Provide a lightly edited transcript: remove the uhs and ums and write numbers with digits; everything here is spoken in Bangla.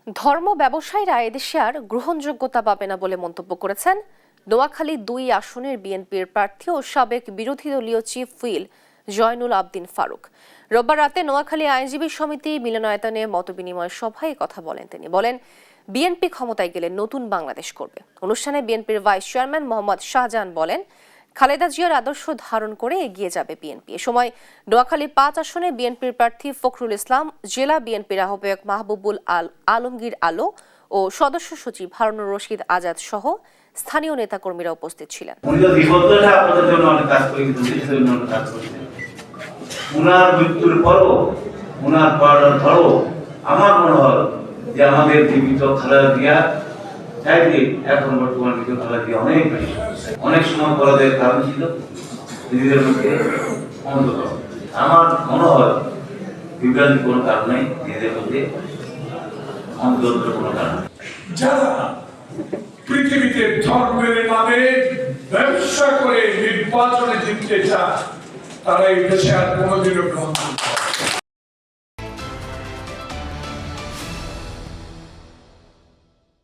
ধর্ম ব্যবসায়ীরা এদেশে আর গ্রহণযোগ্যতা পাবে না বলে মন্তব্য করেছেন নোয়াখালী ২ আসনের বিএনপির প্রার্থী ও সাবেক বিরোধী দলীয় চিফ হুইপ জয়নুল আবদিন ফারুক। রোববার রাতে নোয়াখালী আইনজীবী সমিতি মিলনায়তনে মতবিনিময় সভায় কথা বলেন তিনি। বলেন, বিএনপি ক্ষমতায় গেলে নতুন বাংলাদেশ করবে। অনুষ্ঠানে বিএনপির ভাইস চেয়ারম্যান মোহাম্মদ শাহজাহান বলেন, খালেদা জিয়ার আদর্শ ধারণ করে এগিয়ে যাবে বিএনপি। এ সময় নোয়াখালী ৫ আসনে বিএনপির প্রার্থী ফখরুল ইসলাম, জেলা বিএনপির আহ্বায়ক মাহবুবুল আলমগীর আলো ও সদস্য সচিব হারুনুর রশিদ আজাদ সহ স্থানীয় নেতাকর্মীরা উপস্থিত ছিলেন। উনার মৃত্যুর পরও উনার পড়ার ধরো আমার মনে হয় যে আমাদের জীবিত খালেদা জিয়া চাইতে এখন বর্তমান জীবিত খালেদা জিয়া অনেক বেশি। অনেক সময় পরাজয়ের কারণ ছিল নিজেদের মধ্যে অন্ধকার। আমার মনে হয় বিভ্রান্তির কোনো কারণ নেই, নিজেদের মধ্যে অন্ধকারের কোনো কারণ। যারা পৃথিবীতে ধর্মের নামে ব্যবসা করে নির্বাচনে জিততে চায় তারা এই দেশে আর কোনোদিনও গ্রহণ করবে না।